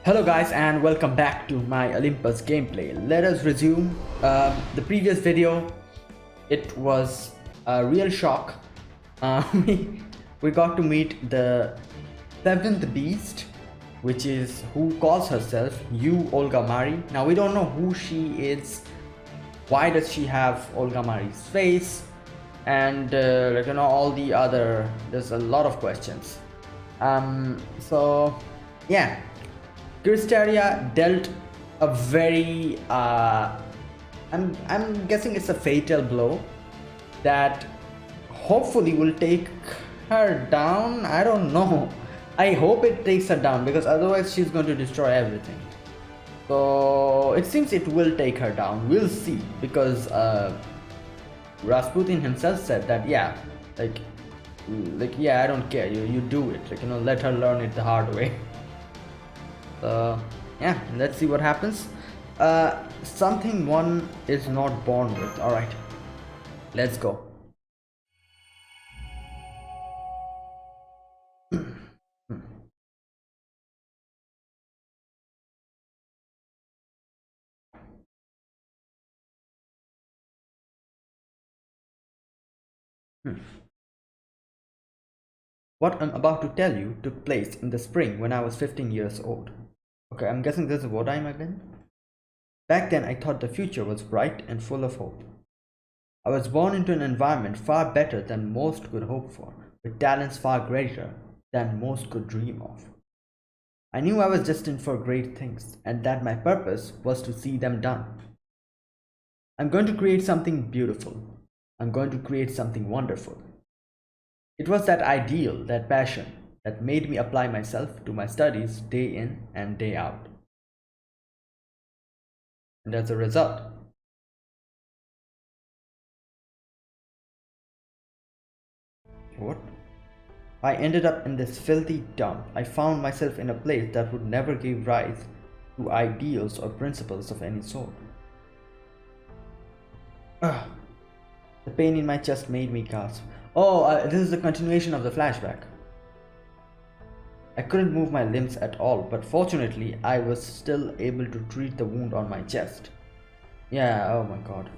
Hello guys and welcome back to my Olympus gameplay. Let us resume the previous video. It was a real shock. Uh, we got to meet the seventh beast, which is who calls herself You Olga Mari. Now we don't know who she is. Why does she have Olga Mari's face? And all the other. There's a lot of questions. So yeah. Kirschtaria dealt a very I'm guessing it's a fatal blow that hopefully will take her down. I don't know. I hope it takes her down because otherwise she's going to destroy everything. So it seems it will take her down. We'll see, because Rasputin himself said that yeah, yeah, I don't care. You do it. Let her learn it the hard way. Yeah, let's see what happens. Something one is not born with. All right, let's go. What I'm about to tell you took place in the spring when I was 15 years old. Okay, I'm guessing this is what I'm again. Back then I thought the future was bright and full of hope. I was born into an environment far better than most could hope for, with talents far greater than most could dream of. I knew I was destined for great things, and that my purpose was to see them done. I'm going to create something beautiful. I'm going to create something wonderful. It was that ideal, that passion, that made me apply myself to my studies day in and day out. And as a result, I ended up in this filthy dump. I found myself in a place that would never give rise to ideals or principles of any sort. The pain in my chest made me gasp. This is the continuation of the flashback. I couldn't move my limbs at all, but fortunately I was still able to treat the wound on my chest. Yeah, oh my god.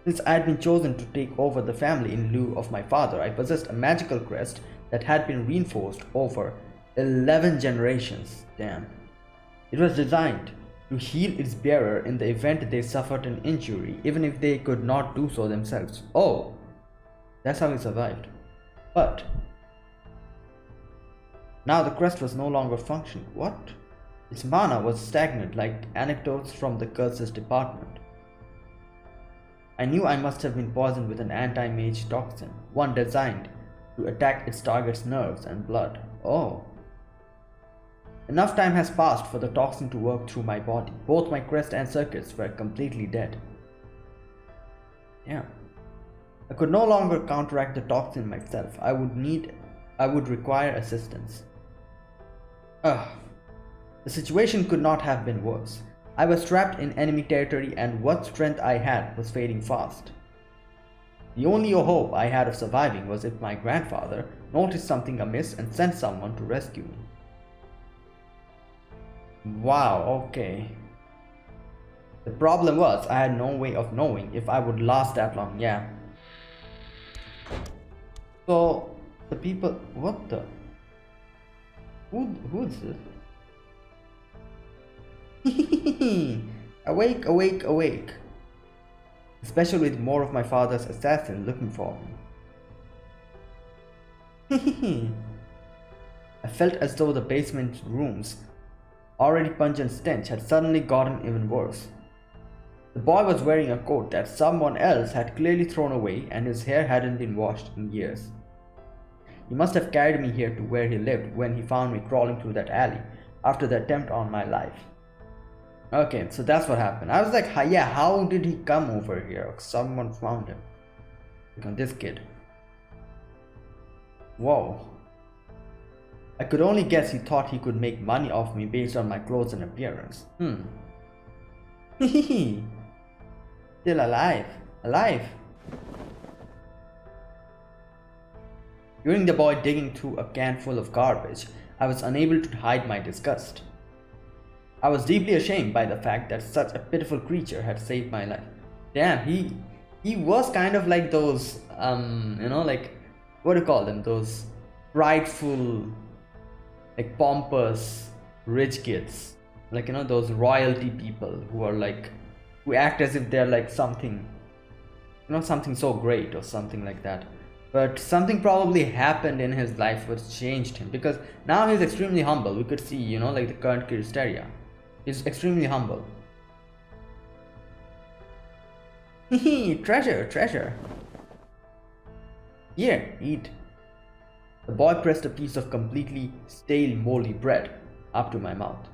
Since I had been chosen to take over the family in lieu of my father, I possessed a magical crest that had been reinforced over 11 generations. Damn. It was designed to heal its bearer in the event they suffered an injury, even if they could not do so themselves. Oh, that's how he survived. But now the crest was no longer functioning. What? Its mana was stagnant like anecdotes from the curses department. I knew I must have been poisoned with an anti-mage toxin, one designed to attack its target's nerves and blood. Oh. Enough time has passed for the toxin to work through my body. Both my crest and circuits were completely dead. Yeah. I could no longer counteract the toxin myself. I would require assistance. The situation could not have been worse. I was trapped in enemy territory and what strength I had was fading fast. The only hope I had of surviving was if my grandfather noticed something amiss and sent someone to rescue me. Wow, okay. The problem was I had no way of knowing if I would last that long. Yeah. So the people, what the? Who's this? Awake, awake, awake. Especially with more of my father's assassins looking for me. I felt as though the basement room's already pungent stench had suddenly gotten even worse. The boy was wearing a coat that someone else had clearly thrown away, and his hair hadn't been washed in years. He must have carried me here to where he lived when he found me crawling through that alley after the attempt on my life. Okay, so that's what happened. I was like, yeah, how did he come over here? Someone found him. Look at this kid. Whoa. I could only guess he thought he could make money off me based on my clothes and appearance. Still alive. Alive. Hearing the boy digging through a can full of garbage, I was unable to hide my disgust. I was deeply ashamed by the fact that such a pitiful creature had saved my life. Damn, he was kind of like those like, what do you call them? Those prideful, like pompous rich kids, like those royalty people who are like, who act as if they're like something, something so great or something like that. But something probably happened in his life which changed him, because now he's extremely humble. We could see, like the current Kirschtaria. He's extremely humble. Treasure, treasure. Here, eat. The boy pressed a piece of completely stale, moldy bread up to my mouth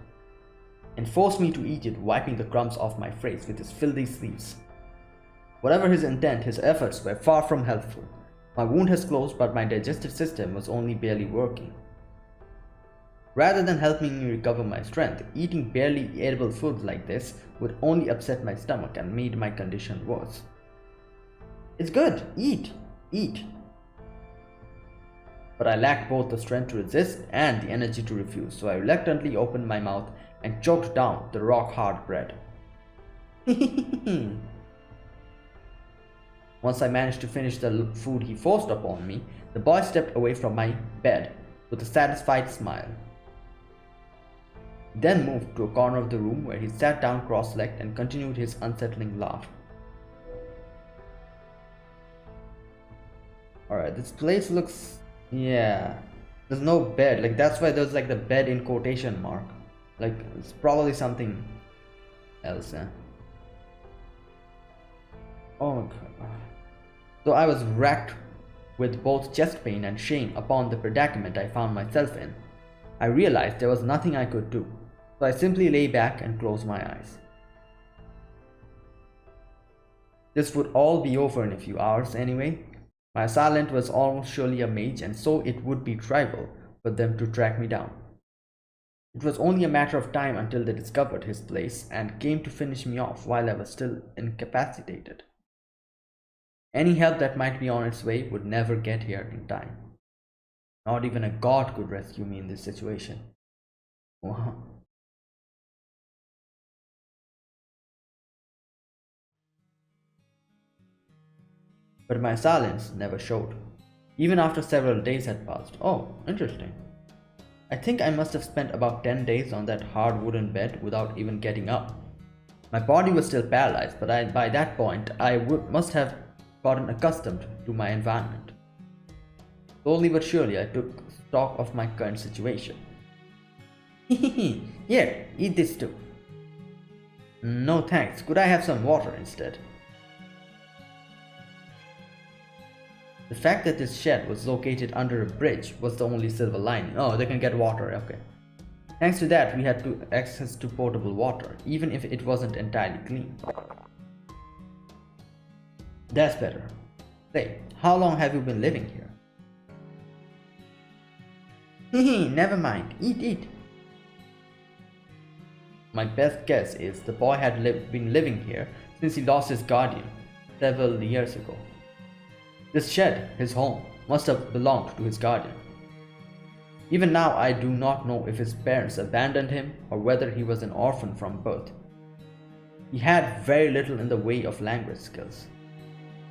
and forced me to eat it, wiping the crumbs off my face with his filthy sleeves. Whatever his intent, his efforts were far from helpful. My wound has closed, but my digestive system was only barely working. Rather than helping me recover my strength, eating barely edible food like this would only upset my stomach and made my condition worse. It's good, eat, eat. But I lacked both the strength to resist and the energy to refuse, so I reluctantly opened my mouth and choked down the rock-hard bread. Once I managed to finish the food he forced upon me, the boy stepped away from my bed with a satisfied smile. He then moved to a corner of the room where he sat down cross-legged and continued his unsettling laugh. Alright, this place looks... yeah, there's no bed, like that's why there's like the bed in quotation mark. Like it's probably something else, eh? Oh god. So I was racked with both chest pain and shame upon the predicament I found myself in. I realized there was nothing I could do, so I simply lay back and closed my eyes. This would all be over in a few hours anyway. My assailant was almost surely a mage, and so it would be trivial for them to track me down. It was only a matter of time until they discovered his place and came to finish me off while I was still incapacitated. Any help that might be on its way would never get here in time. Not even a god could rescue me in this situation. Wow. But my assailants never showed, even after several days had passed. Oh, interesting. I think I must have spent about 10 days on that hard wooden bed without even getting up. My body was still paralyzed, but by that point I must have gotten accustomed to my environment. Slowly but surely I took stock of my current situation. Here, eat this too. No thanks, could I have some water instead? The fact that this shed was located under a bridge was the only silver lining. Oh, they can get water, okay. Thanks to that, we had access to potable water, even if it wasn't entirely clean. That's better. Say, how long have you been living here? Never mind, eat. My best guess is the boy had been living here since he lost his guardian several years ago. This shed, his home, must have belonged to his guardian. Even now I do not know if his parents abandoned him or whether he was an orphan from birth. He had very little in the way of language skills.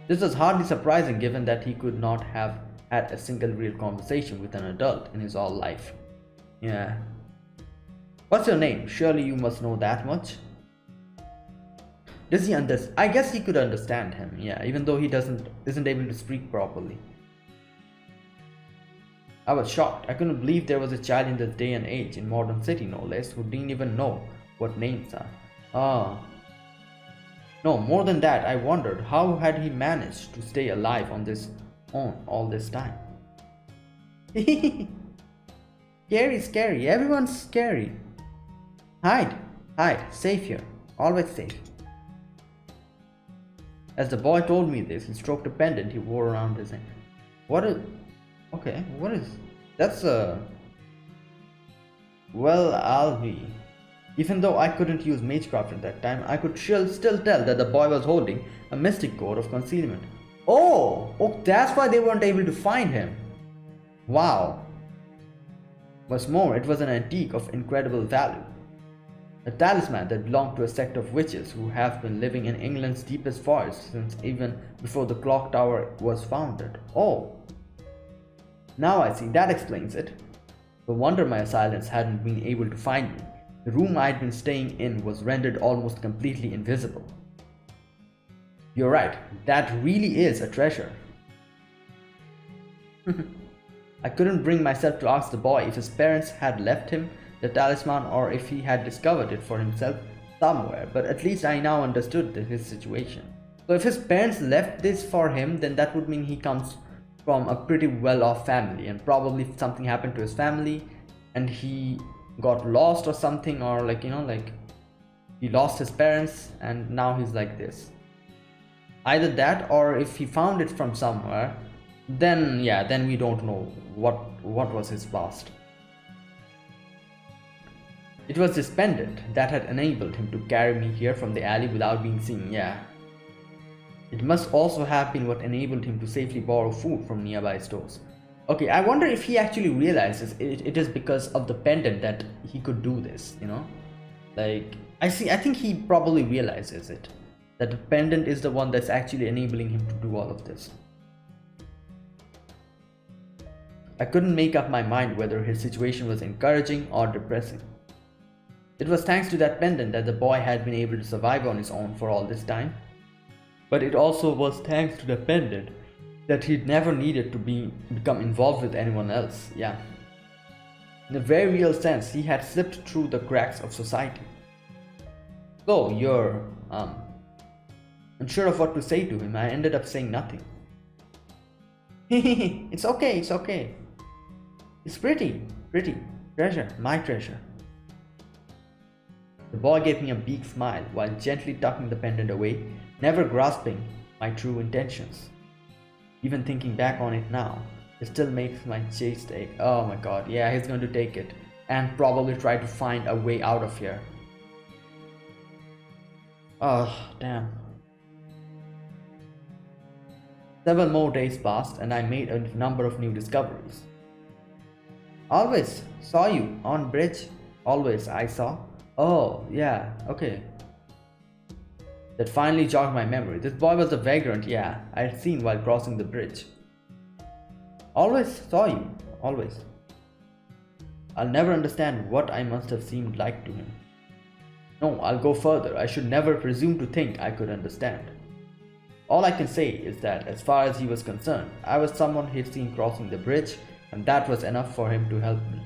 This was hardly surprising given that he could not have had a single real conversation with an adult in his whole life. Yeah. What's your name? Surely you must know that much. Does he understand? I guess he could understand him, yeah, even though he isn't able to speak properly. I was shocked. I couldn't believe there was a child in this day and age, in modern city no less, who didn't even know what names are. Ah. No, more than that, I wondered how had he managed to stay alive on his own all this time. Scary, everyone's scary. Hide, safe here, always safe. As the boy told me this, he stroked a pendant he wore around his neck. Okay, what is... That's a... Well, I'll be... Even though I couldn't use magecraft at that time, I could still tell that the boy was holding a mystic cord of concealment. Oh, that's why they weren't able to find him. Wow. What's more, it was an antique of incredible value. A talisman that belonged to a sect of witches who have been living in England's deepest forests since even before the clock tower was founded. Oh, now I see, that explains it. No wonder my assailants hadn't been able to find me. The room I'd been staying in was rendered almost completely invisible. You're right, that really is a treasure. I couldn't bring myself to ask the boy if his parents had left him the talisman or if he had discovered it for himself somewhere, but at least I now understood his situation. So if his parents left this for him, then that would mean he comes from a pretty well-off family, and probably something happened to his family and he got lost or something, or like, you know, like he lost his parents and now he's like this. Either that, or if he found it from somewhere, then yeah, then we don't know what was his past. It was this pendant that had enabled him to carry me here from the alley without being seen, yeah. It must also have been what enabled him to safely borrow food from nearby stores. Okay, I wonder if he actually realizes it is because of the pendant that he could do this, you know? Like, I think he probably realizes it. That the pendant is the one that's actually enabling him to do all of this. I couldn't make up my mind whether his situation was encouraging or depressing. It was thanks to that pendant that the boy had been able to survive on his own for all this time. But it also was thanks to the pendant that he'd never needed to become involved with anyone else, yeah. In a very real sense, he had slipped through the cracks of society. So you're unsure of what to say to him. I ended up saying nothing. It's okay, it's okay. It's pretty. Treasure, my treasure. The boy gave me a big smile while gently tucking the pendant away, never grasping my true intentions. Even thinking back on it now, it still makes my chest ache. Oh my god, yeah, he's going to take it and probably try to find a way out of here. Oh, damn. Several more days passed and I made a number of new discoveries. Always saw you on bridge. Always I saw. Oh, yeah, okay. That finally jogged my memory. This boy was a vagrant, yeah, I had seen while crossing the bridge. Always saw you, always. I'll never understand what I must have seemed like to him. No, I'll go further. I should never presume to think I could understand. All I can say is that as far as he was concerned, I was someone he'd seen crossing the bridge, and that was enough for him to help me.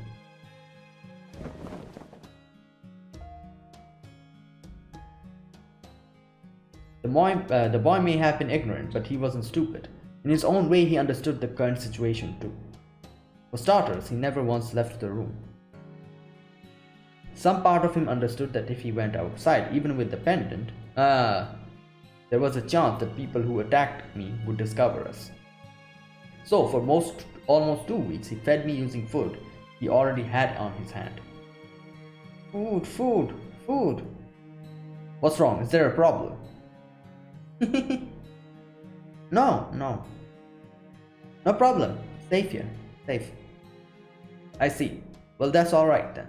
The boy may have been ignorant, but he wasn't stupid. In his own way, he understood the current situation too. For starters, he never once left the room. Some part of him understood that if he went outside, even with the pendant, there was a chance that people who attacked me would discover us. So for almost 2 weeks, he fed me using food he already had on his hand. Food. What's wrong? Is there a problem? No problem. Safe here. Safe. I see. Well, that's alright then.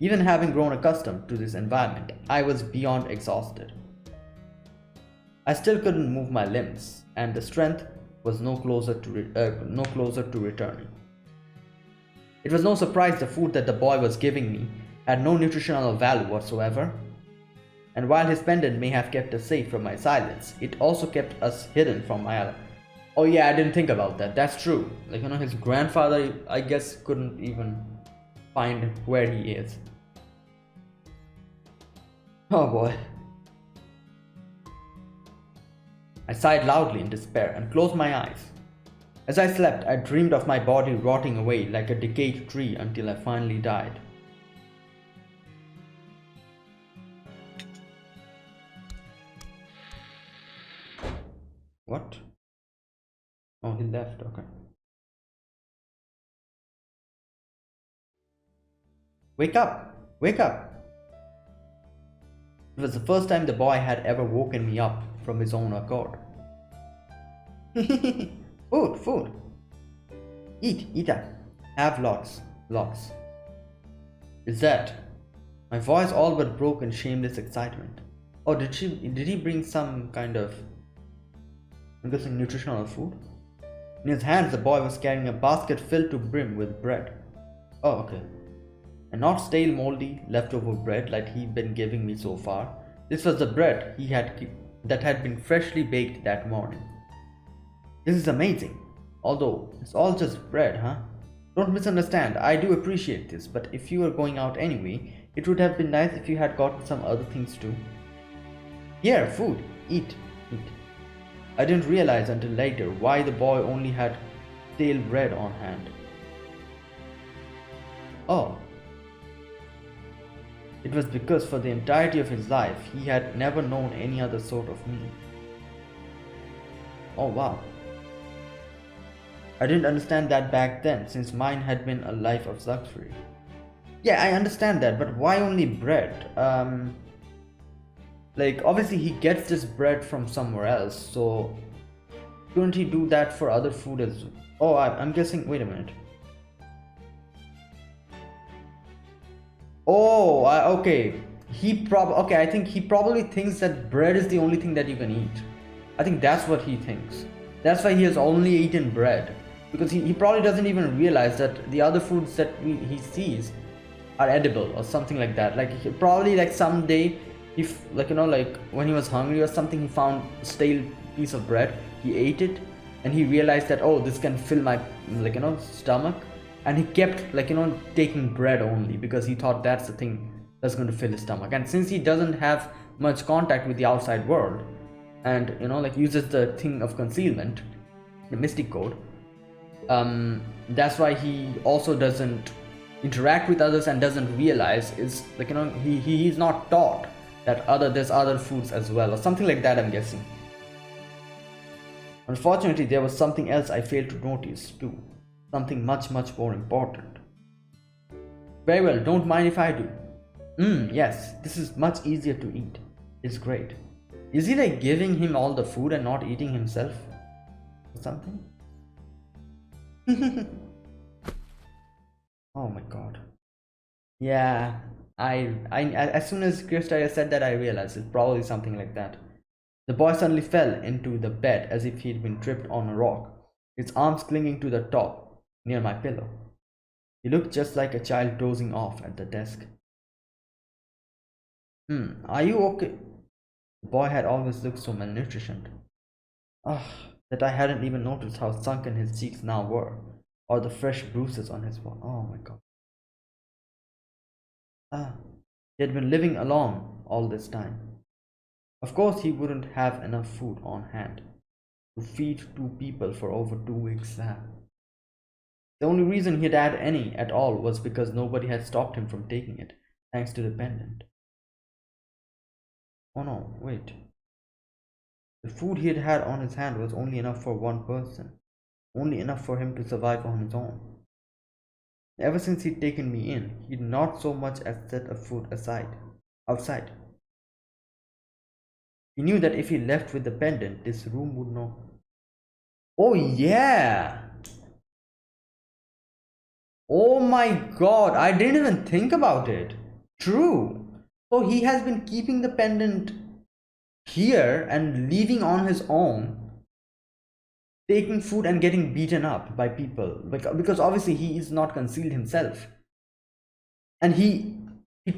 Even having grown accustomed to this environment, I was beyond exhausted. I still couldn't move my limbs, and the strength was no closer to returning. It was no surprise the food that the boy was giving me had no nutritional value whatsoever. And while his pendant may have kept us safe from my silence, it also kept us hidden from my ally. Oh yeah, I didn't think about that. That's true. Like, you know, his grandfather, I guess, couldn't even find where he is. Oh boy. I sighed loudly in despair and closed my eyes. As I slept, I dreamed of my body rotting away like a decayed tree until I finally died. What? Oh, he left, okay. Wake up! Wake up! It was the first time the boy had ever woken me up from his own accord. Food! Eat that. Have lots. Is that My voice all but broke in shameless excitement. Oh, did he bring some kind of, I'm guessing, nutritional food? In his hands, the boy was carrying a basket filled to brim with bread. Oh, okay. And not stale, moldy, leftover bread like he'd been giving me so far. This was the bread that had been freshly baked that morning. This is amazing. Although, it's all just bread, huh? Don't misunderstand, I do appreciate this, but if you were going out anyway, it would have been nice if you had gotten some other things too. Here, food. Eat. Eat. I didn't realize until later why the boy only had stale bread on hand. Oh. It was because for the entirety of his life, he had never known any other sort of meal. Oh wow. I didn't understand that back then, since mine had been a life of luxury. Yeah, I understand that, but why only bread? Like, obviously he gets this bread from somewhere else, so couldn't he do that for other food as well? Oh, I'm guessing, wait a minute. Oh, okay. Okay, I think he probably thinks that bread is the only thing that you can eat. I think that's what he thinks. That's why he has only eaten bread. Because he probably doesn't even realize that the other foods that he sees are edible or something like that. Like, he probably, like, someday, if, like, you know, like when he was hungry or something, he found a stale piece of bread, he ate it, and he realized that, oh, this can fill my, like, you know, stomach. And he kept, like, you know, taking bread only because he thought that's the thing that's going to fill his stomach. And since he doesn't have much contact with the outside world, and, you know, like, uses the thing of concealment, the mystic code, that's why he also doesn't interact with others and doesn't realize, is, like, you know, he's not taught that there's other foods as well, or something like that, I'm guessing. Unfortunately, there was something else I failed to notice too. Something much more important. Very well, don't mind if I do. Yes, this is much easier to eat. It's great. Is he, like, giving him all the food and not eating himself? Or something? Oh my god. Yeah, I as soon as Kirschtaria said that, I realized it's probably something like that. The boy suddenly fell into the bed as if he'd been tripped on a rock, his arms clinging to the top, near my pillow. He looked just like a child dozing off at the desk. Are you okay? The boy had always looked so malnutritioned. That I hadn't even noticed how sunken his cheeks now were, or the fresh bruises on his body. Oh my god. He had been living alone all this time. Of course, he wouldn't have enough food on hand to feed two people for over 2 weeks. The only reason he'd had any at all was because nobody had stopped him from taking it, thanks to the pendant. Oh no, wait. The food he had had on his hand was only enough for one person, only enough for him to survive on his own. Ever since he'd taken me in, he'd not so much as set a foot outside. He knew that if he left with the pendant, this room would know. Oh yeah! Oh my god, I didn't even think about it. True. So he has been keeping the pendant here and leaving on his own, taking food and getting beaten up by people, because obviously he is not concealed himself, and he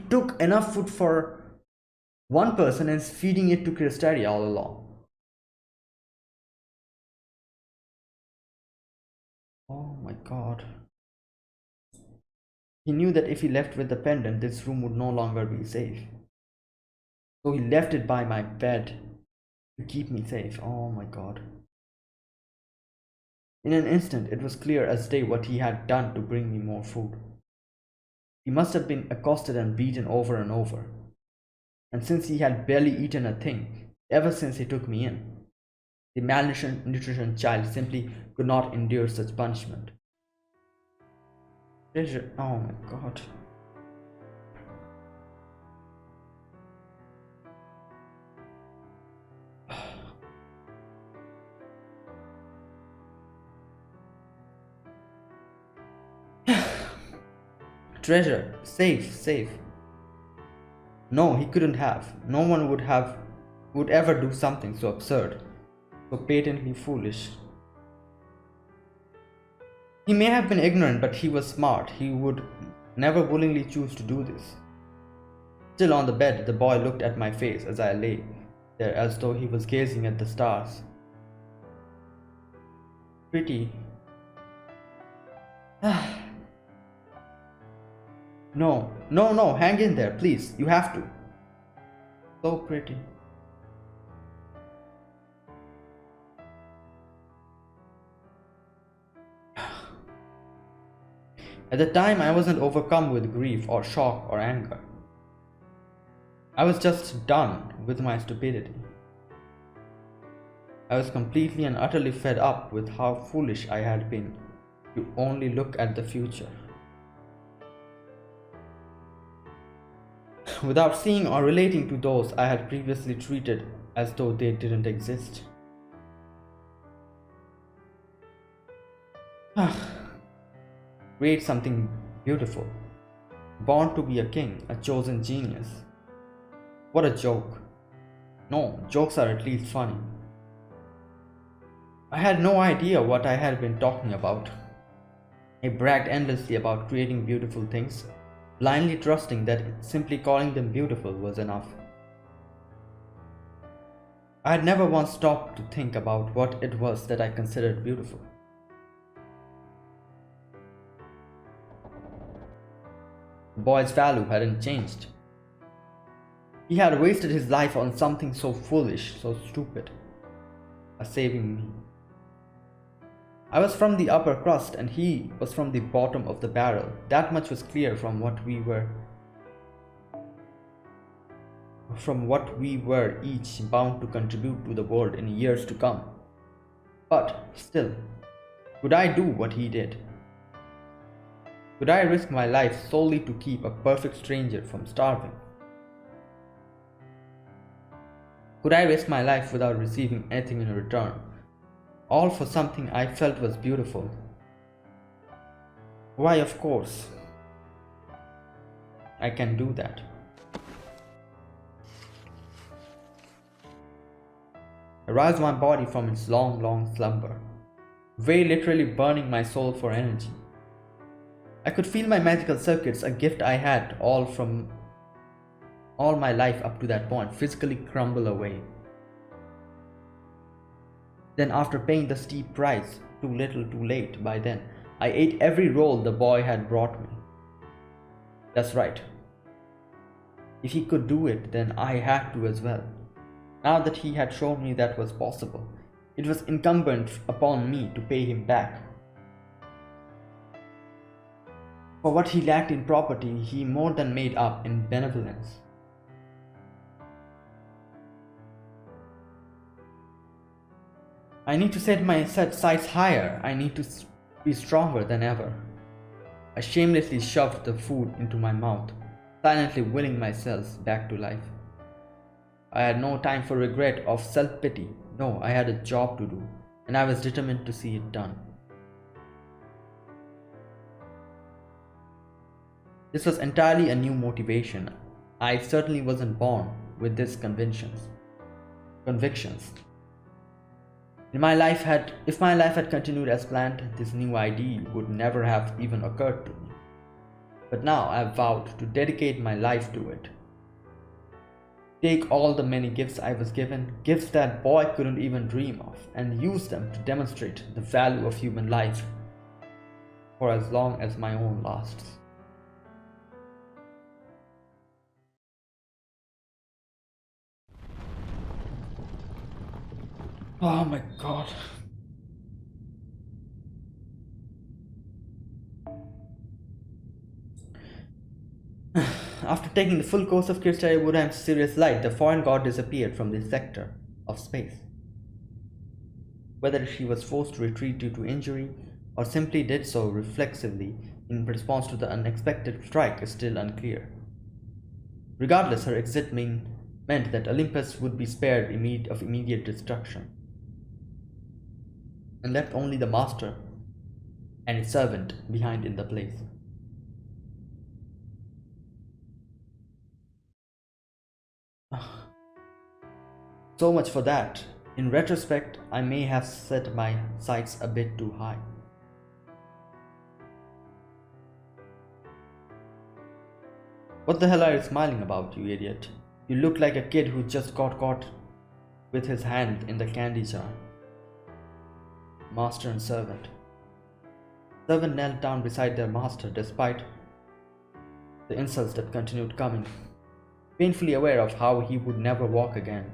took enough food for one person and is feeding it to Kirschtaria all along. Oh my god. He knew that if he left with the pendant, this room would no longer be safe, so he left it by my bed to keep me safe. Oh my god. In an instant, it was clear as day what he had done to bring me more food. He must have been accosted and beaten over and over. And since he had barely eaten a thing, ever since he took me in, the malnutrition child simply could not endure such punishment. Treasure, oh my god. Treasure, safe. No, he couldn't have. No one would ever do something so absurd, so patently foolish. He may have been ignorant, but he was smart. He would never willingly choose to do this. Still on the bed, the boy looked at my face as I lay there as though he was gazing at the stars. Pretty. No, no, no, hang in there, please. You have to. So pretty. At the time, I wasn't overcome with grief or shock or anger. I was just done with my stupidity. I was completely and utterly fed up with how foolish I had been to only look at the future, without seeing or relating to those I had previously treated as though they didn't exist. Create something beautiful. Born to be a king, a chosen genius. What a joke. No, jokes are at least funny. I had no idea what I had been talking about. I bragged endlessly about creating beautiful things, blindly trusting that simply calling them beautiful was enough. I had never once stopped to think about what it was that I considered beautiful. The boy's value hadn't changed. He had wasted his life on something so foolish, so stupid, as saving me. I was from the upper crust and he was from the bottom of the barrel. That much was clear from what we were each bound to contribute to the world in years to come. But still, could I do what he did? Could I risk my life solely to keep a perfect stranger from starving? Could I risk my life without receiving anything in return? All for something I felt was beautiful. Why, of course, I can do that. I roused my body from its long, long slumber, very literally burning my soul for energy. I could feel my magical circuits, a gift I had all my life up to that point, physically crumble away. Then, after paying the steep price, too little too late by then, I ate every roll the boy had brought me. That's right. If he could do it, then I had to as well. Now that he had shown me that was possible, it was incumbent upon me to pay him back. For what he lacked in property, he more than made up in benevolence. I need to set my sights higher. I need to be stronger than ever. I shamelessly shoved the food into my mouth, silently willing myself back to life. I had no time for regret or self-pity. No, I had a job to do, and I was determined to see it done. This was entirely a new motivation. I certainly wasn't born with these convictions. If my life had continued as planned, this new idea would never have even occurred to me. But now I have vowed to dedicate my life to it. Take all the many gifts I was given, gifts that boy couldn't even dream of, and use them to demonstrate the value of human life for as long as my own lasts. Oh my god. After taking the full course of Kirschtaria Woodheim's serious light, the foreign god disappeared from the sector of space. Whether she was forced to retreat due to injury or simply did so reflexively in response to the unexpected strike is still unclear. Regardless, her exit meant that Olympus would be spared of immediate destruction, and left only the master and his servant behind in the place. So much for that. In retrospect, I may have set my sights a bit too high. What the hell are you smiling about, you idiot? You look like a kid who just got caught with his hand in the candy jar. Master and servant. Servant knelt down beside their master despite the insults that continued coming, painfully aware of how he would never walk again,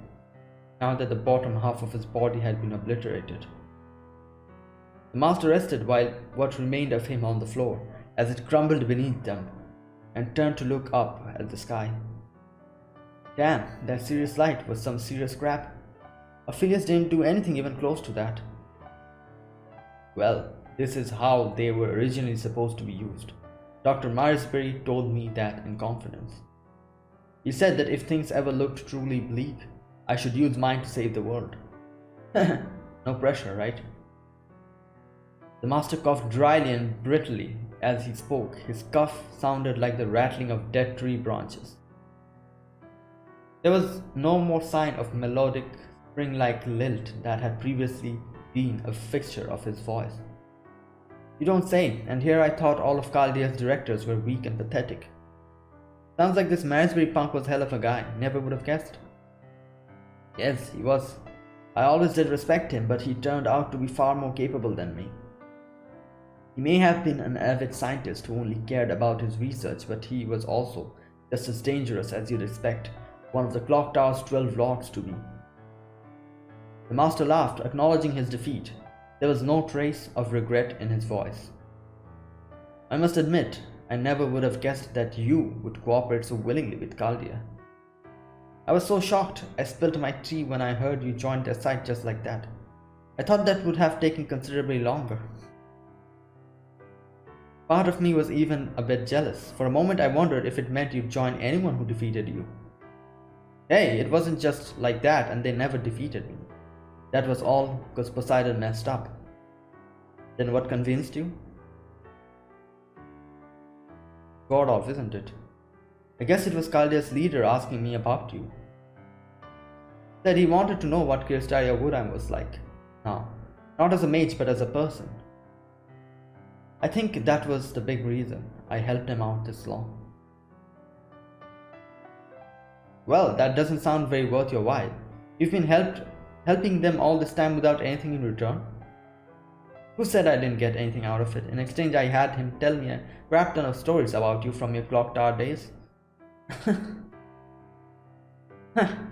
now that the bottom half of his body had been obliterated. The master rested while what remained of him on the floor, as it crumbled beneath them, and turned to look up at the sky. Damn, that serious light was some serious crap. Affiliates didn't do anything even close to that. Well, this is how they were originally supposed to be used. Dr. Marisbury told me that in confidence. He said that if things ever looked truly bleak, I should use mine to save the world. No pressure, right? The master coughed dryly and brittly as he spoke. His cough sounded like the rattling of dead tree branches. There was no more sign of melodic, spring-like lilt that had previously been a fixture of his voice. You don't say, and here I thought all of Caldea's directors were weak and pathetic. Sounds like this Marisbury punk was hell of a guy, never would have guessed. Yes, he was. I always did respect him, but he turned out to be far more capable than me. He may have been an avid scientist who only cared about his research, but he was also just as dangerous as you'd expect one of the clock tower's 12 lords to be. The master laughed, acknowledging his defeat. There was no trace of regret in his voice. I must admit, I never would have guessed that you would cooperate so willingly with Chaldea. I was so shocked, I spilled my tea when I heard you join their side just like that. I thought that would have taken considerably longer. Part of me was even a bit jealous. For a moment I wondered if it meant you'd join anyone who defeated you. Hey, it wasn't just like that and they never defeated me. That was all because Poseidon messed up. Then what convinced you? God off, isn't it? I guess it was Chaldea's leader asking me about you. Said he wanted to know what Kirschtaria was like. Now, not as a mage but as a person. I think that was the big reason I helped him out this long. Well, that doesn't sound very worth your while. You've been helping them all this time without anything in return? Who said I didn't get anything out of it? In exchange, I had him tell me a crap ton of stories about you from your clock tower days.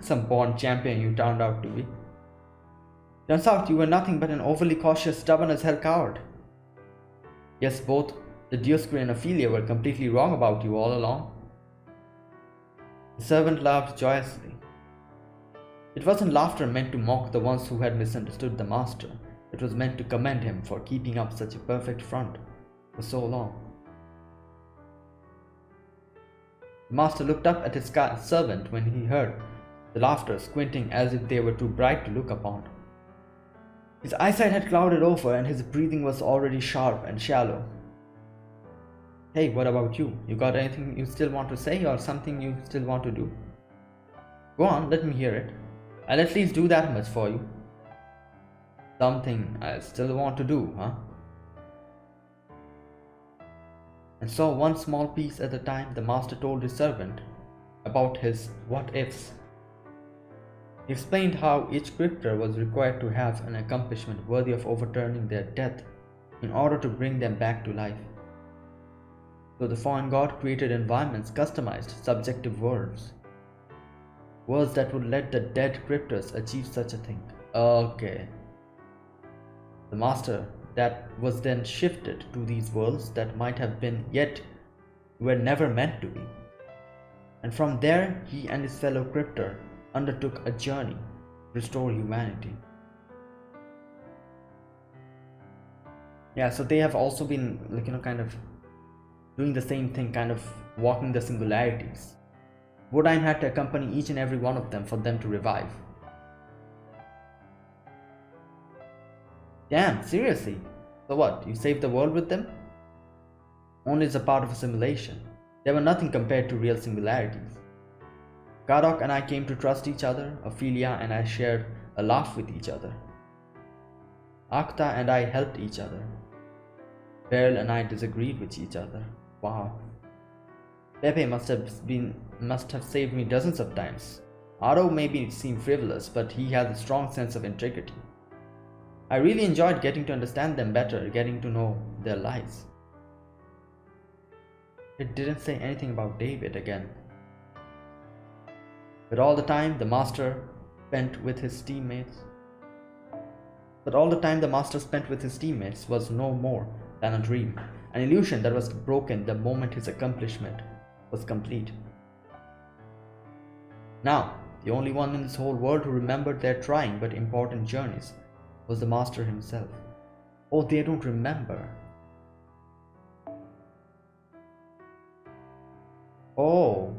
Some born champion you turned out to be. Turns out you were nothing but an overly cautious, stubborn as hell coward. Yes, both the Dioscuri and Ophelia were completely wrong about you all along. The servant laughed joyously. It wasn't laughter meant to mock the ones who had misunderstood the master. It was meant to commend him for keeping up such a perfect front for so long. The master looked up at his servant when he heard the laughter, squinting as if they were too bright to look upon. His eyesight had clouded over and his breathing was already sharp and shallow. Hey, what about you? You got anything you still want to say or something you still want to do? Go on, let me hear it. I'll at least do that much for you. Something I still want to do, huh? And so one small piece at a time, the master told his servant about his what-ifs. He explained how each cryptor was required to have an accomplishment worthy of overturning their death in order to bring them back to life. So the fallen god created environments, customized, subjective worlds. Worlds that would let the dead cryptors achieve such a thing. Okay. The master that was then shifted to these worlds that might have been yet were never meant to be. And from there, he and his fellow cryptor undertook a journey to restore humanity. Yeah, so they have also been kind of doing the same thing, kind of walking the singularities. Wodan had to accompany each and every one of them for them to revive. Damn, seriously? So what, you saved the world with them? Only as a part of a simulation. They were nothing compared to real singularities. Kadok and I came to trust each other. Ophelia and I shared a laugh with each other. Akta and I helped each other. Beryl and I disagreed with each other. Wow. Pepe must have saved me dozens of times. Otto maybe seem frivolous, but he has a strong sense of integrity. I really enjoyed getting to understand them better, getting to know their lives. It didn't say anything about David again. But all the time the master spent with his teammates was no more than a dream, an illusion that was broken the moment his accomplishment was complete. Now, the only one in this whole world who remembered their trying but important journeys was the master himself. Oh, they don't remember. Oh,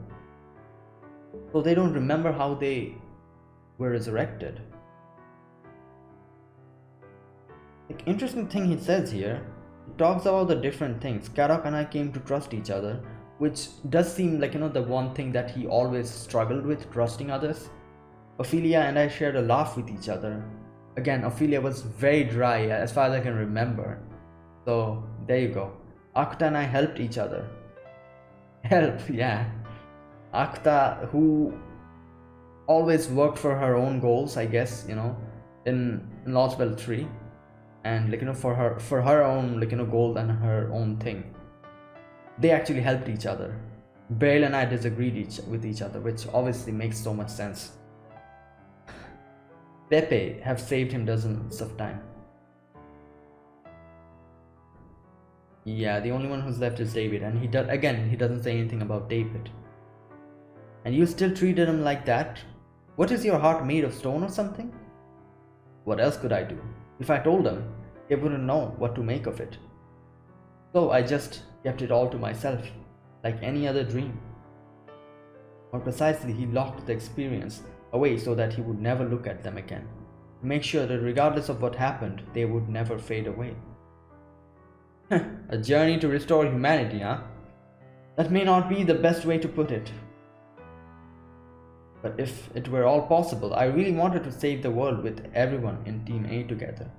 so they don't remember how they were resurrected. Like, interesting thing he says here. He talks about the different things. Kadok and I came to trust each other, which does seem like, the one thing that he always struggled with, trusting others. Ophelia and I shared a laugh with each other. Again, Ophelia was very dry as far as I can remember. So, there you go. Akta and I helped each other. Help, yeah. Akta, who always worked for her own goals, I guess, in Lostbelt 3. And for her own goal and her own thing. They actually helped each other. Beryl and I disagreed with each other, which obviously makes so much sense. Pepe have saved him dozens of times. Yeah, the only one who's left is David, and he doesn't say anything about David. And you still treated him like that? What is your heart made of, stone or something? What else could I do? If I told him, he wouldn't know what to make of it. So I just kept it all to myself, like any other dream. More precisely, he locked the experience away so that he would never look at them again, to make sure that regardless of what happened, they would never fade away. A journey to restore humanity, huh? That may not be the best way to put it. But if it were all possible, I really wanted to save the world with everyone in Team A together.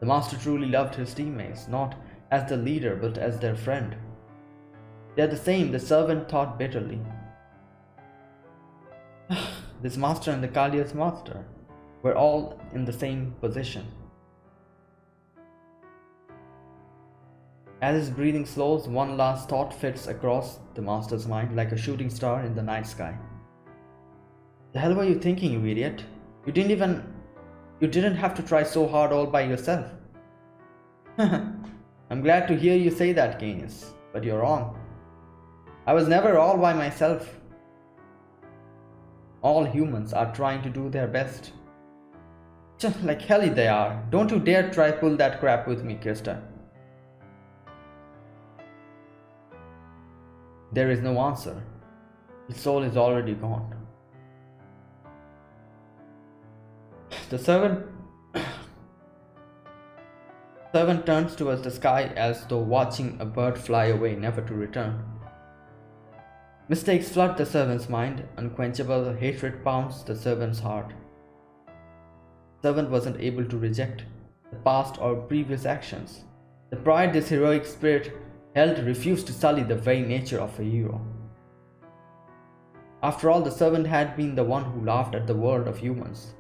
The master truly loved his teammates, not as the leader but as their friend. They're the same, the servant thought bitterly. This master and the Kalia's master were all in the same position. As his breathing slows, one last thought fits across the master's mind like a shooting star in the night sky. The hell were you thinking, you idiot? You didn't have to try so hard all by yourself. I'm glad to hear you say that, Canis, but you're wrong. I was never all by myself. All humans are trying to do their best. Like hell they are. Don't you dare try pull that crap with me, Kirsta. There is no answer. His soul is already gone. The servant turns towards the sky as though watching a bird fly away, never to return. Mistakes flood the servant's mind. Unquenchable hatred pounds the servant's heart. The servant wasn't able to reject the past or previous actions. The pride this heroic spirit held refused to sully the very nature of a hero. After all, the servant had been the one who laughed at the world of humans,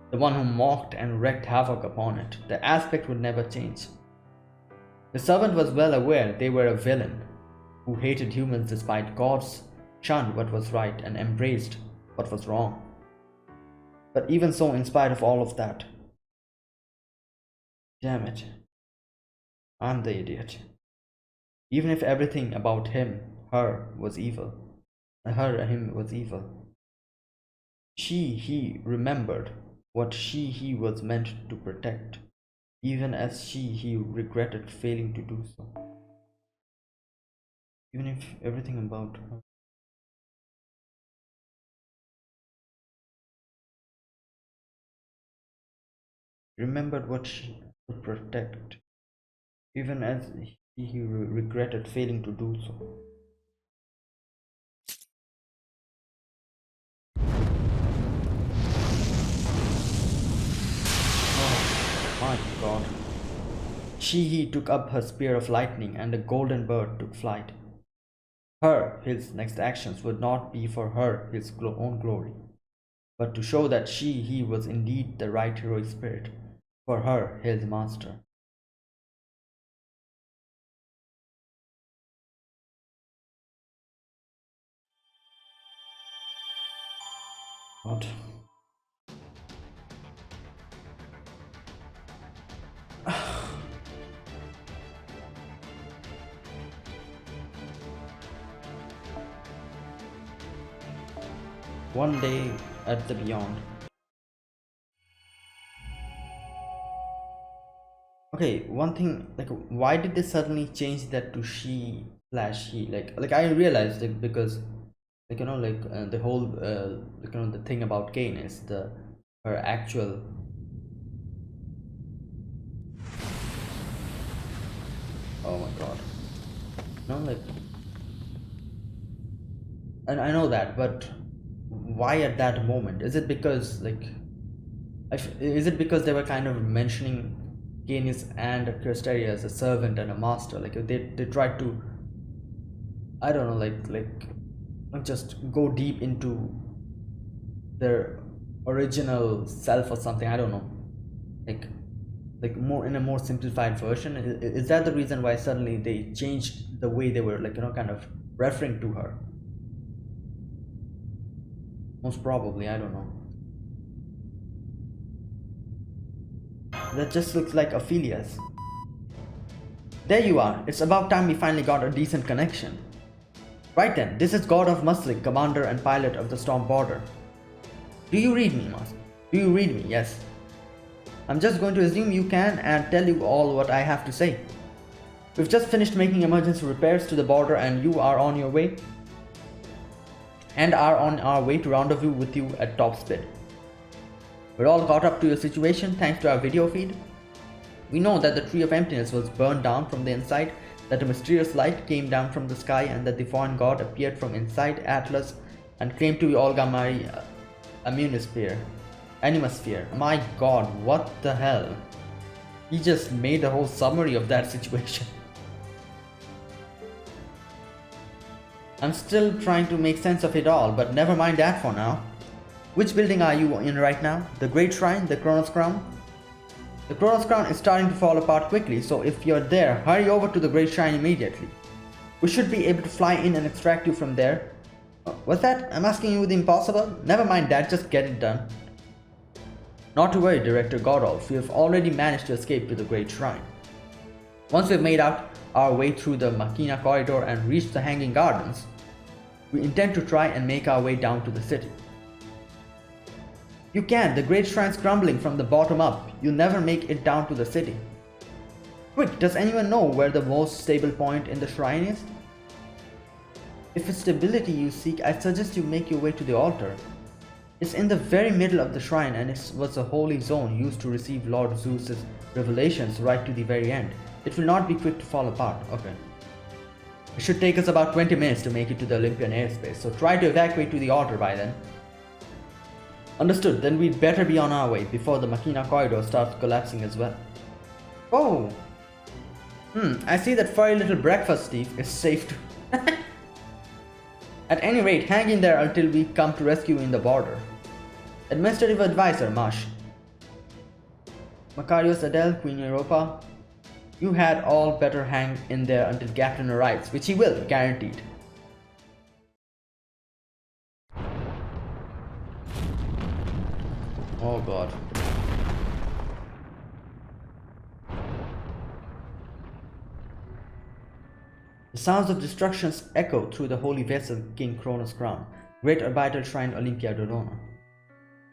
the one who mocked and wreaked havoc upon it. The aspect would never change. The servant was well aware they were a villain who hated humans despite gods, shunned what was right and embraced what was wrong. But even so, in spite of all of that, damn it, I'm the idiot. Even if everything about him, her was evil, him was evil. He remembered what he was meant to protect, even as he regretted failing to do so. Even if everything about her. Remembered what she would protect, even as he regretted failing to do so. My god. He took up her spear of lightning, and the golden bird took flight. His next actions would not be for his own glory, but to show that he was indeed the right heroic spirit, for his master. God. One day at the beyond. Okay, one thing, like, why did they suddenly change that to she slash he? Like I realized it because, like, the whole, the thing about Kane is her actual. Oh my god. No, like, and I know that, but why at that moment? Is it because, like, is it because they were kind of mentioning Canis and Kirschtaria as a servant and a master? Like, they tried to, I don't know, like just go deep into their original self or something. I don't know, like more in a more simplified version. Is that the reason why suddenly they changed the way they were, like, kind of referring to her? Most probably, I don't know. That just looks like Ophelia's. There you are. It's about time we finally got a decent connection. Right then, this is God of Muslik, commander and pilot of the Storm Border. Do you read me, Mas? Do you read me? Yes. I'm just going to assume you can and tell you all what I have to say. We've just finished making emergency repairs to the border and you are on your way. And are on our way to rendezvous with you at top speed. We're all caught up to your situation thanks to our video feed. We know that the Tree of Emptiness was burned down from the inside, that a mysterious light came down from the sky, and that the foreign god appeared from inside Atlas and claimed to be Olga Marie Animasphere. My god, what the hell? He just made a whole summary of that situation. I'm still trying to make sense of it all, but never mind that for now. Which building are you in right now? The Great Shrine? The Kronos Crown? The Kronos Crown is starting to fall apart quickly, so if you're there, hurry over to the Great Shrine immediately. We should be able to fly in and extract you from there. What's that? I'm asking you the impossible? Never mind that, just get it done. Not to worry, Director Godolph, we have already managed to escape to the Great Shrine. Once we've made out our way through the Machina corridor and reached the Hanging Gardens, we intend to try and make our way down to the city. You can't, the Great Shrine's crumbling from the bottom up. You'll never make it down to the city. Quick, does anyone know where the most stable point in the shrine is? If it's stability you seek, I suggest you make your way to the altar. It's in the very middle of the shrine and it was a holy zone used to receive Lord Zeus's revelations right to the very end. It will not be quick to fall apart. Okay. It should take us about 20 minutes to make it to the Olympian airspace, so try to evacuate to the altar by then. Understood, then we'd better be on our way before the Machina corridor starts collapsing as well. Oh! I see that furry little breakfast, Steve, is safe to... At any rate, hang in there until we come to rescue you in the border. Administrative Advisor, Marsh. Macarius Adele, Queen Europa. You had all better hang in there until Captain arrives, which he will, guaranteed. Oh god. The sounds of destruction echo through the holy vessel King Kronos' crown, great orbital shrine Olympia Dodona.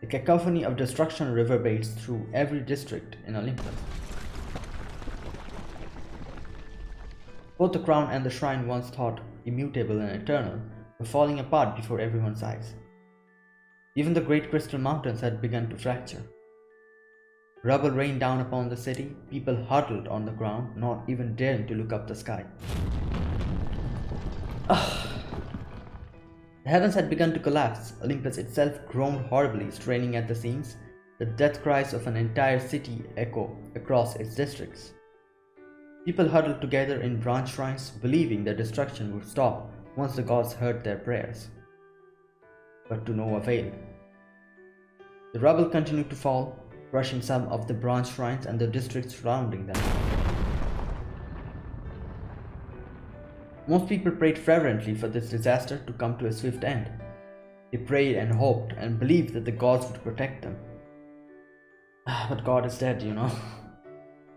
The cacophony of destruction reverberates through every district in Olympus. Both the crown and the shrine, once thought immutable and eternal, were falling apart before everyone's eyes. Even the great crystal mountains had begun to fracture. Rubble rained down upon the city, people huddled on the ground, not even daring to look up the sky. The heavens had begun to collapse. Olympus itself groaned horribly, straining at the seams. The death cries of an entire city echo across its districts. People huddled together in bronze shrines, believing their destruction would stop once the gods heard their prayers. But to no avail. The rubble continued to fall, crushing some of the bronze shrines and the districts surrounding them. Most people prayed fervently for this disaster to come to a swift end. They prayed and hoped and believed that the gods would protect them. But God is dead, you know.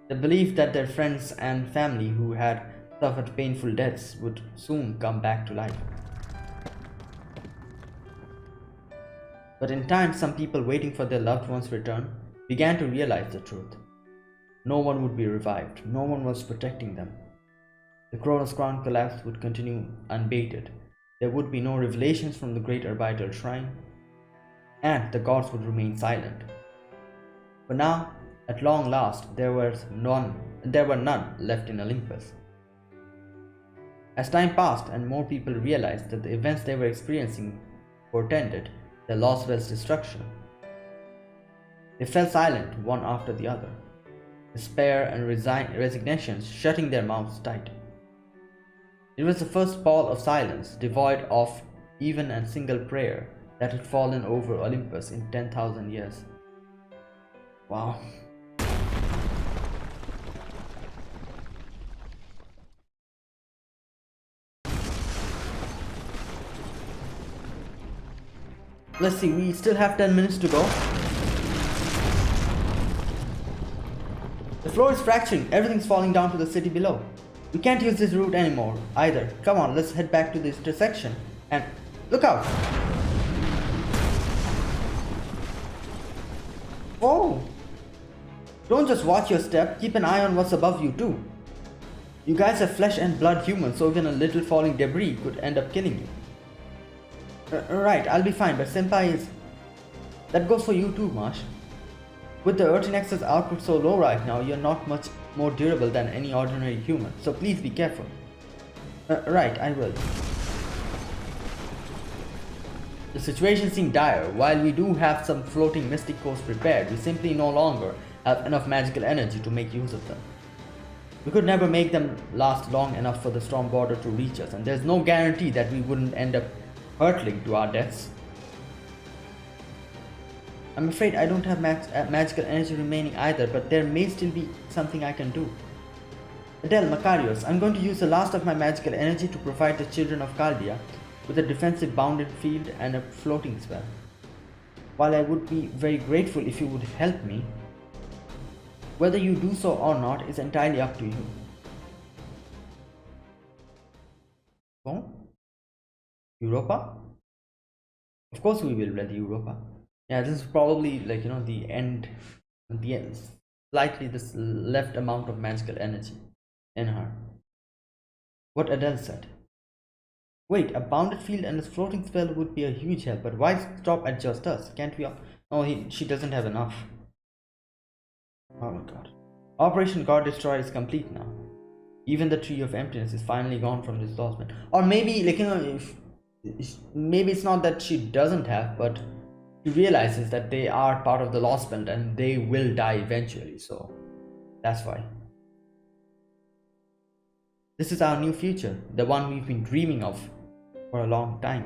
They believed that their friends and family who had suffered painful deaths would soon come back to life. But in time, some people waiting for their loved ones' return began to realize the truth. No one would be revived, no one was protecting them. The Kronos crown collapse would continue unabated. There would be no revelations from the great orbital shrine, and the gods would remain silent. But now, at long last, there were none left in Olympus. As time passed and more people realized that the events they were experiencing portended the Lostbelt's destruction, they fell silent one after the other, despair and resignation shutting their mouths tight. It was the first pall of silence, devoid of even a single prayer, that had fallen over Olympus in 10,000 years. Wow. Let's see, we still have 10 minutes to go. The floor is fracturing, everything's falling down to the city below. We can't use this route anymore either. Come on, let's head back to this intersection and look out! Whoa! Don't just watch your step, keep an eye on what's above you too. You guys are flesh and blood humans, so even a little falling debris could end up killing you. Right, I'll be fine, but Senpai is... That goes for you too, Marsh. With the Urtinex's output so low right now, you're not much more durable than any ordinary human, so please be careful. Right, I will. The situation seemed dire. While we do have some floating mystic cores prepared, we simply no longer have enough magical energy to make use of them. We could never make them last long enough for the storm border to reach us, and there's no guarantee that we wouldn't end up hurtling to our deaths. I'm afraid I don't have magical energy remaining either, but there may still be something I can do. Adele, Makarios, I'm going to use the last of my magical energy to provide the children of Chaldea with a defensive bounded field and a floating spell. While I would be very grateful if you would help me, whether you do so or not is entirely up to you. Oh? Europa? Of course we will ready Europa. Yeah, this is probably like, you know, the end, slightly this left amount of magical energy in her. What Adele said. Wait, a bounded field and a floating spell would be a huge help, but why stop at just us? Can't we? She doesn't have enough. Oh my god. Operation God Destroyer is complete now. Even the Tree of Emptiness is finally gone from this Lostbelt. Or maybe, like, you know, maybe it's not that she doesn't have, but she realizes that they are part of the Lostbelt and they will die eventually, so that's why. This is our new future, the one we've been dreaming of for a long time.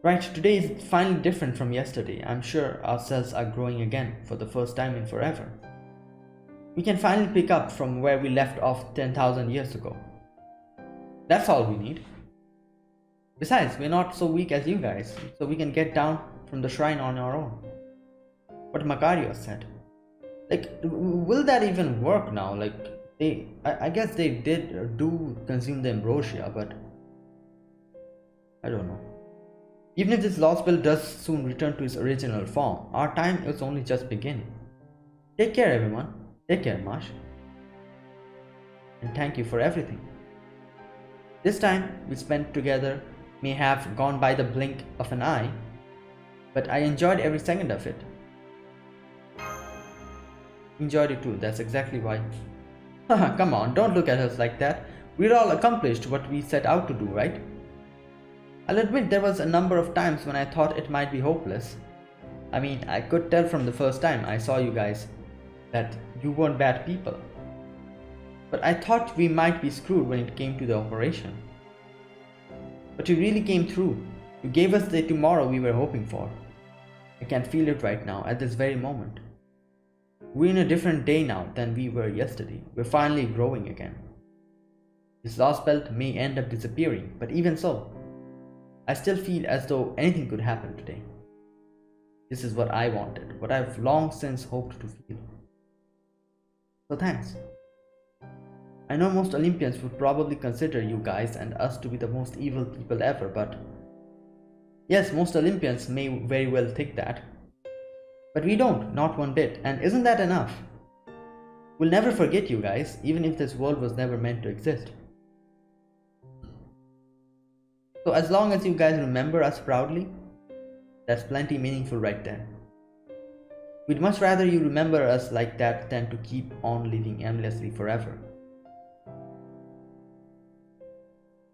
Right, today is finally different from yesterday. I'm sure our cells are growing again for the first time in forever. We can finally pick up from where we left off 10,000 years ago. That's all we need. Besides, we're not so weak as you guys, so we can get down from the shrine on our own. What Makarios said. Like, will that even work now? Like, I guess they do consume the ambrosia, but I don't know. Even if this Lostbelt does soon return to its original form, our time is only just beginning. Take care, everyone. Take care, Marsh. And thank you for everything. This time we spent together may have gone by the blink of an eye, but I enjoyed every second of it. Enjoyed it too, that's exactly why. Haha, come on, don't look at us like that. We'd all accomplished what we set out to do, right? I'll admit there was a number of times when I thought it might be hopeless. I mean, I could tell from the first time I saw you guys that you weren't bad people. But I thought we might be screwed when it came to the operation. But you really came through. You gave us the tomorrow we were hoping for. I can feel it right now, at this very moment. We're in a different day now than we were yesterday. We're finally growing again. This Lostbelt may end up disappearing, but even so, I still feel as though anything could happen today. This is what I wanted, what I've long since hoped to feel. So thanks. I know most Olympians would probably consider you guys and us to be the most evil people ever, but yes, most Olympians may very well think that. But we don't, not one bit, and isn't that enough? We'll never forget you guys, even if this world was never meant to exist. So as long as you guys remember us proudly, that's plenty meaningful right there. We'd much rather you remember us like that than to keep on living aimlessly forever.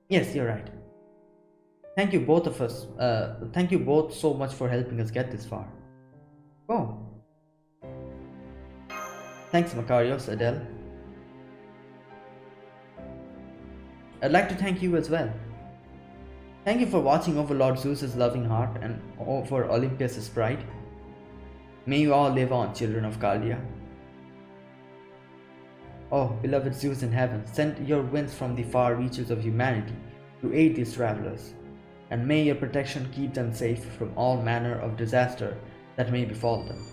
Yes, you're right. Thank you both of us. Thank you both so much for helping us get this far. Oh. Thanks, Makarios, Adele. I'd like to thank you as well. Thank you for watching over Lord Zeus's loving heart and over Olympus's pride. May you all live on, children of Chaldea. Oh, beloved Zeus in heaven, send your winds from the far reaches of humanity to aid these travelers, and may your protection keep them safe from all manner of disaster that may befall them.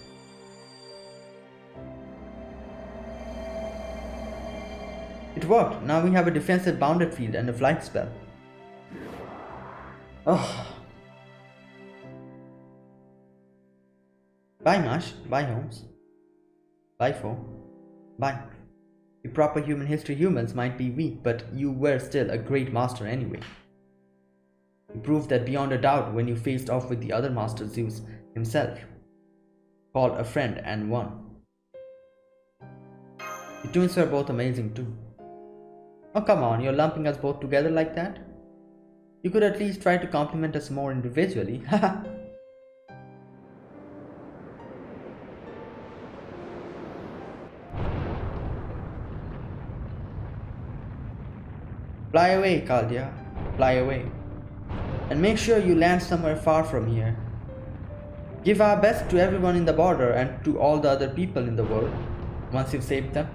It worked. Now we have a defensive bounded field and a flight spell. Oh. Bye Mash, bye Holmes, bye Foe, bye. The proper human history humans might be weak, but you were still a great master anyway. You proved that beyond a doubt when you faced off with the other master Zeus himself, called a friend and won. The twins were both amazing too. Oh come on, you're lumping us both together like that? You could at least try to compliment us more individually, haha. Fly away, Chaldea, fly away. And make sure you land somewhere far from here. Give our best to everyone in the border and to all the other people in the world, once you've saved them.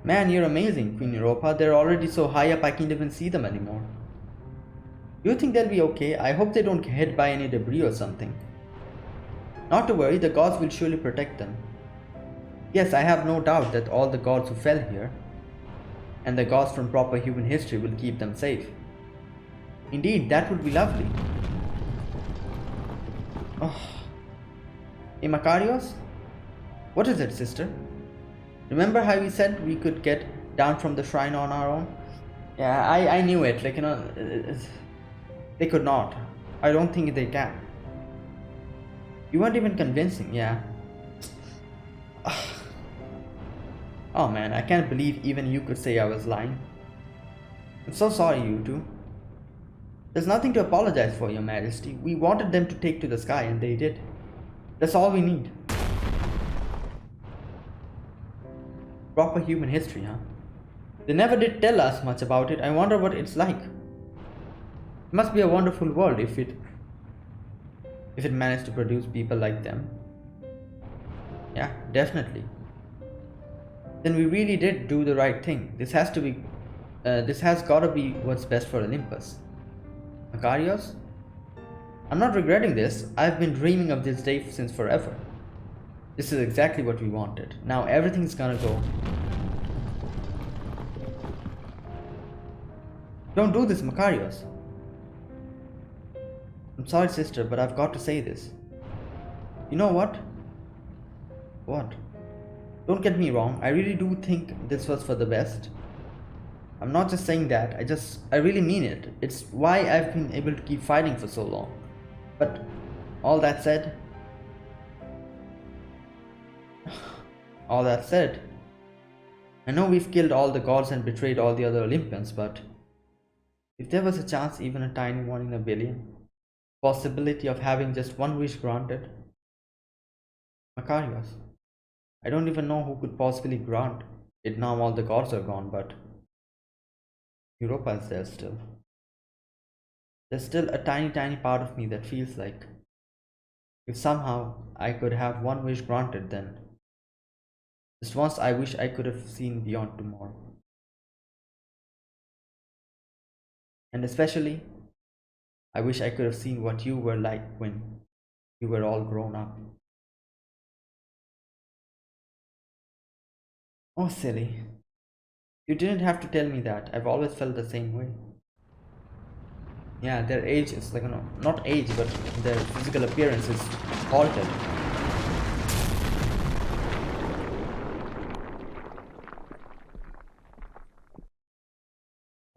Man, you're amazing, Queen Europa. They're already so high up I can't even see them anymore. Do you think they'll be okay? I hope they don't get hit by any debris or something. Not to worry, the gods will surely protect them. Yes, I have no doubt that all the gods who fell here, and the gods from proper human history will keep them safe. Indeed, that would be lovely. Oh. Hey, Makarios? What is it, sister? Remember how we said we could get down from the shrine on our own? Yeah, I knew it. Like, you know, they could not. I don't think they can. You weren't even convincing, yeah. Oh man, I can't believe even you could say I was lying. I'm so sorry, you two. There's nothing to apologize for, Your Majesty. We wanted them to take to the sky and they did. That's all we need. Proper human history, huh? They never did tell us much about it. I wonder what it's like. It must be a wonderful world if it managed to produce people like them. Yeah, definitely. Then we really did do the right thing. This has gotta be what's best for Olympus. Makarios? I'm not regretting this. I've been dreaming of this day since forever. This is exactly what we wanted. Now everything's gonna go. Don't do this, Makarios. I'm sorry, sister, but I've got to say this. You know what? What? Don't get me wrong, I really do think this was for the best. I'm not just saying that, I really mean it. It's why I've been able to keep fighting for so long. But all that said, I know we've killed all the gods and betrayed all the other Olympians, but if there was a chance, even a tiny one in a billion, possibility of having just one wish granted? Macarius. I don't even know who could possibly grant it now all the gods are gone, but Europa is there still. There's still a tiny part of me that feels like if somehow I could have one wish granted, then just once I wish I could have seen beyond tomorrow. And especially, I wish I could have seen what you were like when you were all grown up. Oh, silly. You didn't have to tell me that. I've always felt the same way. Yeah, their age is like, not age, but their physical appearance is altered.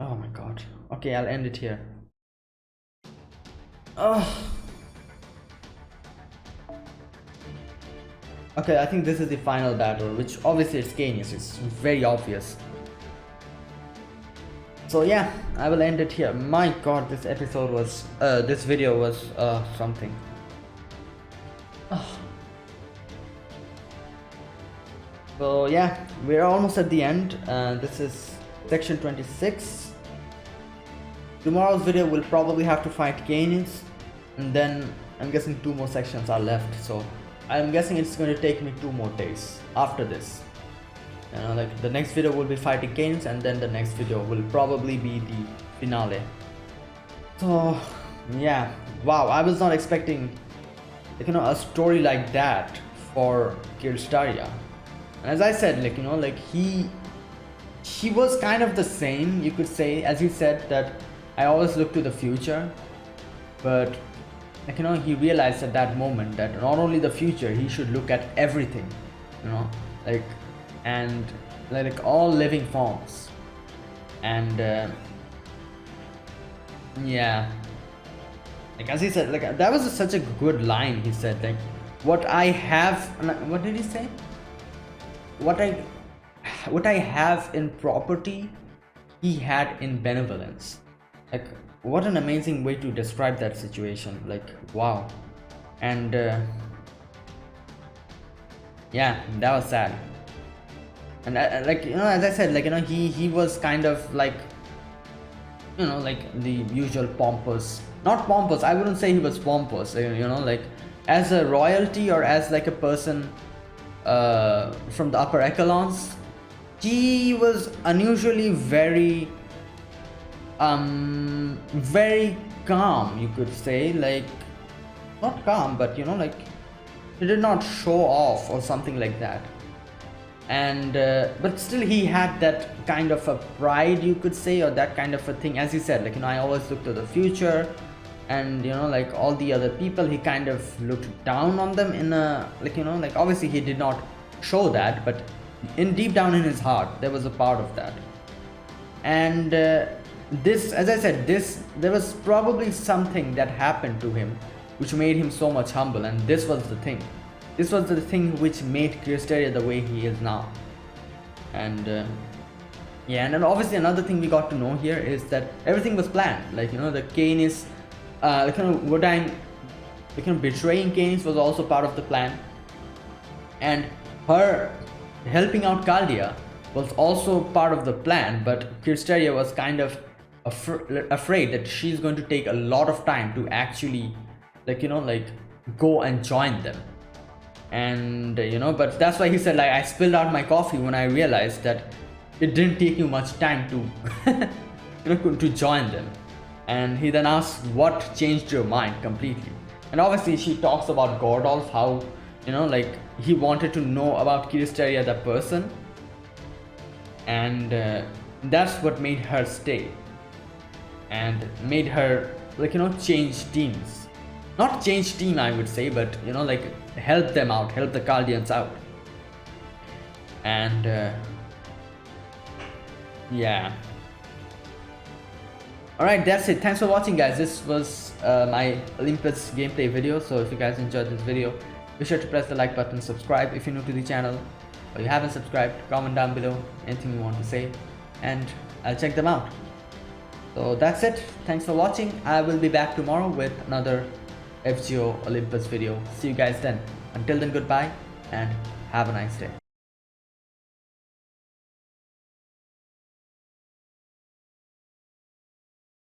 Oh my god. Okay, I'll end it here. Oh. Okay, I think this is the final battle, which obviously it's Canis, it's very obvious. So yeah, I will end it here. My god, this episode was, this video was something. Oh. So yeah, we're almost at the end. This is section 26. Tomorrow's video will probably have to fight Canis, and then I'm guessing 2 more sections are left. So I'm guessing it's going to take me 2 more days after this. Like the next video will be fighting Canis, and then the next video will probably be the finale. So yeah, wow, I was not expecting a story like that for Kirschtaria. And as I said, he was kind of the same, you could say, as you said, that I always look to the future, but he realized at that moment that not only the future, he should look at everything, and all living forms. And yeah, as he said, that was such a good line. He said, what I have, what did he say? What I have in property, he had in benevolence. What an amazing way to describe that situation. Wow. And yeah, that was sad. And as I said, he was kind of the usual pompous, not pompous, I wouldn't say he was pompous, as a royalty or as a person from the upper echelons, he was unusually very very calm, you could say. Not calm, but he did not show off or something like that. And but still he had that kind of a pride, you could say, or that kind of a thing. As he said, I always look to the future, and all the other people, he kind of looked down on them in a obviously he did not show that, but in deep down in his heart there was a part of that. And this, as I said, there was probably something that happened to him which made him so much humble, and this was the thing. This was the thing which made Kirschtaria the way he is now. And yeah, and then obviously another thing we got to know here is that everything was planned. The Canis, betraying Canis was also part of the plan, and her helping out Chaldia was also part of the plan. But Kirschtaria was kind of afraid that she's going to take a lot of time to actually go and join them. And but that's why he said, I spilled out my coffee when I realized that it didn't take you much time to to join them. And he then asked, what changed your mind completely? And obviously she talks about Gordolf, how he wanted to know about Kirschtaria the person, and that's what made her stay and made her change teams. Not change team, I would say, but help them out, help the Chaldeans out. And yeah, alright, that's it. Thanks for watching, guys. This was my Olympus gameplay video. So if you guys enjoyed this video, be sure to press the like button, subscribe if you're new to the channel, or you haven't subscribed. Comment down below anything you want to say, and I'll check them out. So that's it. Thanks for watching. I will be back tomorrow with another FGO Olympus video. See you guys then. Until then, goodbye and have a nice day.